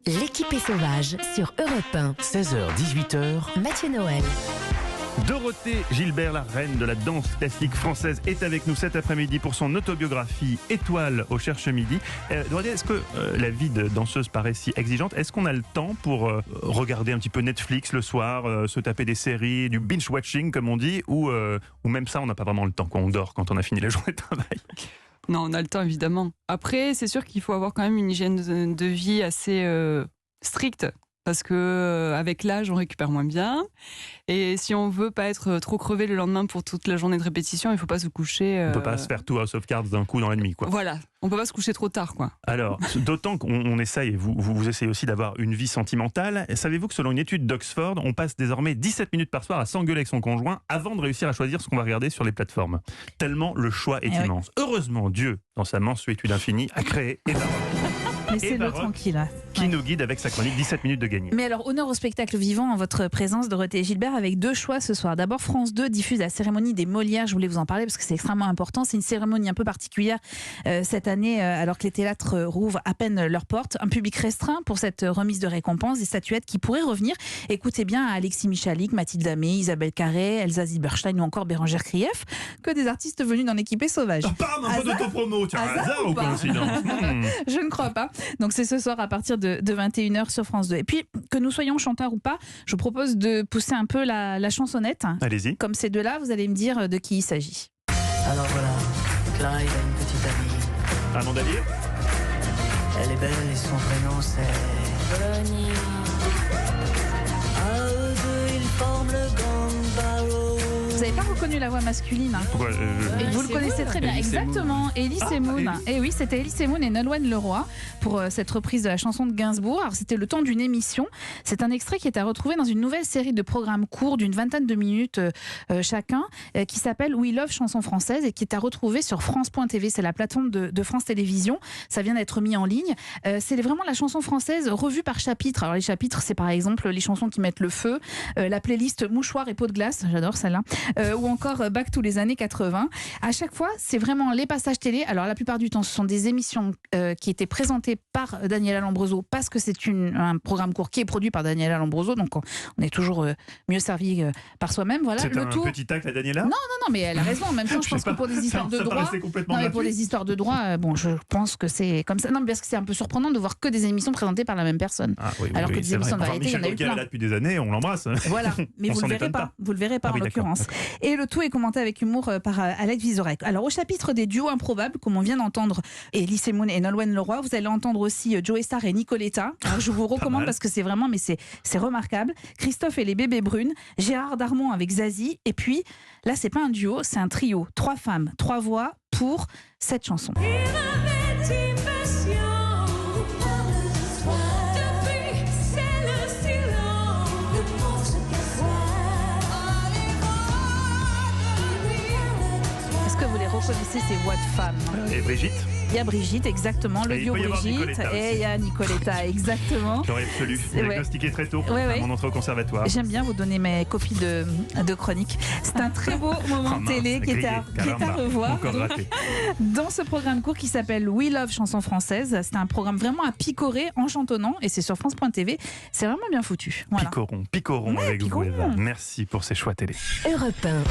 L'équipe est sauvage sur Europe 1. 16h-18h. Mathieu Noël. Dorothée Gilbert, la reine de la danse classique française, est avec nous cet après-midi pour son autobiographie Étoile au Cherche Midi. Dorothée, est-ce que la vie de danseuse paraît si exigeante? Est-ce qu'on a le temps pour regarder un petit peu Netflix le soir, se taper des séries, du binge-watching comme on dit, ou même ça, on n'a pas vraiment le temps quand on dort, quand on a fini la journée de travail? Non, on a le temps évidemment. Après, c'est sûr qu'il faut avoir quand même une hygiène de vie assez stricte. Parce que avec l'âge, on récupère moins bien. Et si on veut pas être trop crevé le lendemain pour toute la journée de répétition, il faut pas se coucher. On peut pas se faire tout House of Cards d'un coup dans la nuit, quoi. Voilà, on peut pas se coucher trop tard, quoi. Alors, d'autant qu'on essaye, et vous essayez aussi d'avoir une vie sentimentale. Et savez-vous que selon une étude d'Oxford, on passe désormais 17 minutes par soir à s'engueuler avec son conjoint avant de réussir à choisir ce qu'on va regarder sur les plateformes. Tellement le choix est immense. Oui. Heureusement, Dieu, dans sa mansuétude infinie, a créé Eva Laissez-le tranquille. Qui nous guide avec sa chronique 17 minutes de gagné. Mais alors, honneur au spectacle vivant en votre présence, Dorothée Gilbert, avec deux choix ce soir. D'abord, France 2 diffuse la cérémonie des Molières. Je voulais vous en parler parce que c'est extrêmement important. C'est une cérémonie un peu particulière cette année, alors que les théâtres rouvrent à peine leurs portes. Un public restreint pour cette remise de récompenses, des statuettes qui pourraient revenir. Écoutez bien à Alexis Michalik, Mathilde Amé, Isabelle Carré, Elsa Zilberstein ou encore Bérangère Krief, que des artistes venus d'en équiper sauvage. Bam, un peu d'autopromo, tiens, hasard ou coïncidence? Je ne crois pas. Donc c'est ce soir à partir de 21h sur France 2. Et puis, que nous soyons chanteurs ou pas, je vous propose de pousser un peu la chansonnette. Allez-y. Comme ces deux-là, vous allez me dire de qui il s'agit. Alors voilà, Clyde a une petite amie. Amanda Lear. Elle est belle et son prénom c'est... Bonnie. À eux deux, ils forment le gang Barrow. Vous n'avez pas reconnu la voix masculine, hein? Pourquoi, Et vous le connaissez très bien, exactement. Elise Moon. Et oui, c'était Elise Moon et Nolwenn Leroy pour cette reprise de la chanson de Gainsbourg. Alors, c'était le temps d'une émission. C'est un extrait qui est à retrouver dans une nouvelle série de programmes courts d'une vingtaine de minutes chacun, qui s'appelle We Love Chansons Françaises et qui est à retrouver sur France.tv. C'est la plateforme de France Télévisions. Ça vient d'être mis en ligne. C'est vraiment la chanson française revue par chapitre. Alors, les chapitres, c'est par exemple les chansons qui mettent le feu, la playlist Mouchoir et Peau de glace. J'adore celle-là. Ou encore Back to les années 80. À chaque fois, c'est vraiment les passages télé. Alors la plupart du temps, ce sont des émissions qui étaient présentées par Daniela Lambroso parce que c'est un programme court qui est produit par Daniela Lambroso. Donc on est toujours mieux servi par soi-même. Voilà. C'est le un petit tacle à Daniela? Non, mais elle a raison. En même temps, je pense que pour des histoires de droit, pour les histoires de droit, je pense que c'est comme ça. Non, mais parce que c'est un peu surprenant de voir que des émissions présentées par la même personne. Ah, oui, alors que des émissions de variété, il y en a eu plein. Là depuis des années, on l'embrasse. Voilà, mais vous le verrez pas. Vous le verrez pas en l'occurrence. Et le tout est commenté avec humour par Alex Vizorek. Alors, au chapitre des duos improbables, comme on vient d'entendre Elise Moon et Nolwenn Leroy, vous allez entendre aussi Joe Star et Nicoletta. Alors, je vous recommande parce que c'est vraiment, mais c'est remarquable. Christophe et les bébés brunes, Gérard Darmon avec Zazie. Et puis, là, c'est pas un duo, c'est un trio. 3 femmes, 3 voix pour cette chanson. Reconnaissez ces voix de femmes. Et Brigitte? Il y a Brigitte, exactement, le duo Brigitte, et il y a Nicoletta, exactement. J'aurais absolu, diagnostiqué très tôt à mon entrée au conservatoire. J'aime bien vous donner mes copies de chronique. C'est un très beau moment télé qui est à revoir. Dans ce programme court qui s'appelle We Love Chansons Françaises, c'est un programme vraiment à picorer en chantonnant, et c'est sur France.tv. C'est vraiment bien foutu. Voilà. Picoron avec vous, Eva. Merci pour ces choix télé. Europe 1.